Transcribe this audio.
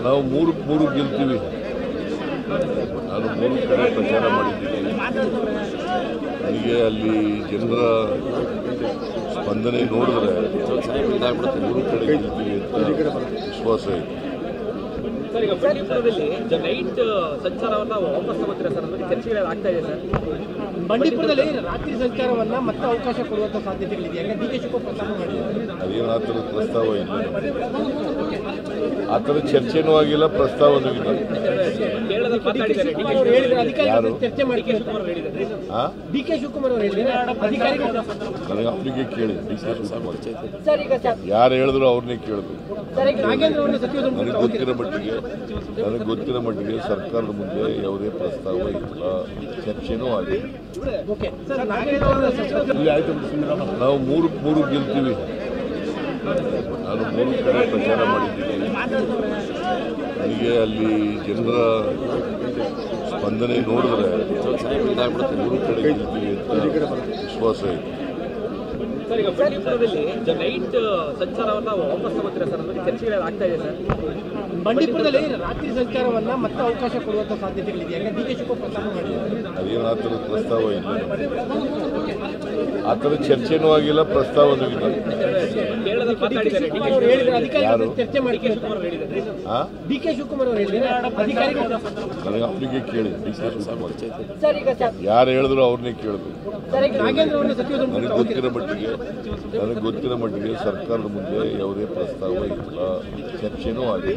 ನಾವು ಮೂರು ಗೆಲ್ತೀವಿ. ನಾನು 3 ಕಡೆ ಪ್ರಚಾರ ಮಾಡಿದ್ದೀನಿ. ನನಗೆ ಅಲ್ಲಿ ಜನರ ಸ್ಪಂದನೆ ನೋಡಿದ್ರೆ 3 ಕಡೆ ಗೆಲ್ತೀವಿ ಅಂತ ವಿಶ್ವಾಸ ಇದೆ. ಸರ್, ಈಗ ಬಂಡೀಪುರದಲ್ಲಿ ನೈಟ್ ಸಂಚಾರವನ್ನು ವಾಪಸ್ ತಗೋತೀರಾ ಸರ್? ಅದಕ್ಕೆ ಚರ್ಚೆಗಳು ಆಗ್ತಾ ಇದೆ ಸರ್. ಬಂಡೀಪುರದಲ್ಲಿ ರಾತ್ರಿ ಸಂಚಾರವನ್ನ ಮತ್ತೆ ಅವಕಾಶ ಕೊಡುವಂತ ಸಾಧ್ಯತೆಗಳಿದೆ. ಯಾಕಂದ್ರೆ ಡಿ ಕೆ ಶಿವಕುಮಾರ್ ಪ್ರಸ್ತಾಪ ಮಾಡಿದ್ದಾರೆ. ಅದೇನು ಆ ಥರದ ಪ್ರಸ್ತಾವ ಇಲ್ಲ, ಆ ಥರ ಚರ್ಚೆನೂ ಆಗಿಲ್ಲ, ಪ್ರಸ್ತಾವನೂ ಇಲ್ಲ. ಯಾರು? ಚರ್ಚೆ ಮಾಡಿ ಡಿ ಕೆ ಶಿವಕುಮಾರ್ ಅವರು ಹೇಳಿದ್ದಾರೆ. ಅಧಿಕಾರಿಗಳು ನನಗೆ ಅವರಿಗೆ ಕೇಳಿ, ಡಿ ಕೆ ಶಿವಕುಮಾರ್ ಯಾರು ಹೇಳಿದ್ರು ಅವ್ರನ್ನೇ ಕೇಳಬೇಕು. ನನಗೆ ಗೊತ್ತಿರೋ ಮಟ್ಟಿಗೆ ಸರ್ಕಾರದ ಮುಂದೆ ಯಾವುದೇ ಪ್ರಸ್ತಾವ ಇಲ್ಲ, ಚರ್ಚೆನೂ ಆಗಿದೆ. ನಾವು ಮೂರು ಗೆಲ್ತೀವಿ. ನಾನು 3 ಕಡೆ ಪ್ರಚಾರ ಮಾಡಿದ್ದೀನಿ. ನನಗೆ ಅಲ್ಲಿ ಜನರ ಸ್ಪಂದನೆ ನೋಡಿದ್ರೆ 3 ಕಡೆ ಗೆಲ್ತೀವಿ ಅಂತ ವಿಶ್ವಾಸ ಇದೆ. ಸರ್, ಈಗ ಬಂಡೀಪುರದಲ್ಲಿ ನೈಟ್ ಸಂಚಾರವನ್ನು ವಾಪಸ್ ತಗೋತೀರಾ ಸರ್? ಅದಕ್ಕೆ ಚರ್ಚೆಗಳು ಆಗ್ತಾ ಇದೆ ಸರ್. ಬಂಡೀಪುರದಲ್ಲಿ ರಾತ್ರಿ ಸಂಚಾರವನ್ನ ಮತ್ತೆ ಅವಕಾಶ ಕೊಡುವಂತ ಸಾಧ್ಯತೆಗಳಿದೆ. ಯಾಕಂದ್ರೆ ಡಿ ಕೆ ಶಿವಕುಮಾರ್ ಪ್ರಸ್ತಾಪ ಮಾಡಿದ್ದಾರೆ. ಅದೇನು ಆ ಥರದ ಪ್ರಸ್ತಾವ ಇಲ್ಲ, ಆ ಥರ ಚರ್ಚೆನೂ ಆಗಿಲ್ಲ, ಪ್ರಸ್ತಾವನೂ ಇಲ್ಲ. ಯಾರು? ಚರ್ಚೆ ಮಾಡಿ ಡಿ ಕೆ ಶಿವಕುಮಾರ್ ಅವರು ಹೇಳಿದ್ದಾರೆ. ಅಧಿಕಾರಿಗಳು ನನಗೆ ಅವರಿಗೆ ಕೇಳಿ, ಡಿ ಕೆ ಶಿವಕುಮಾರ್ ಯಾರು ಹೇಳಿದ್ರು ಅವ್ರನ್ನೇ ಕೇಳಬೇಕು. ನನಗೆ ಗೊತ್ತಿರೋ ಮಟ್ಟಿಗೆ ಸರ್ಕಾರದ ಮುಂದೆ ಯಾವುದೇ ಪ್ರಸ್ತಾವ ಇಲ್ಲ, ಚರ್ಚೆನೂ ಆಗಿದೆ.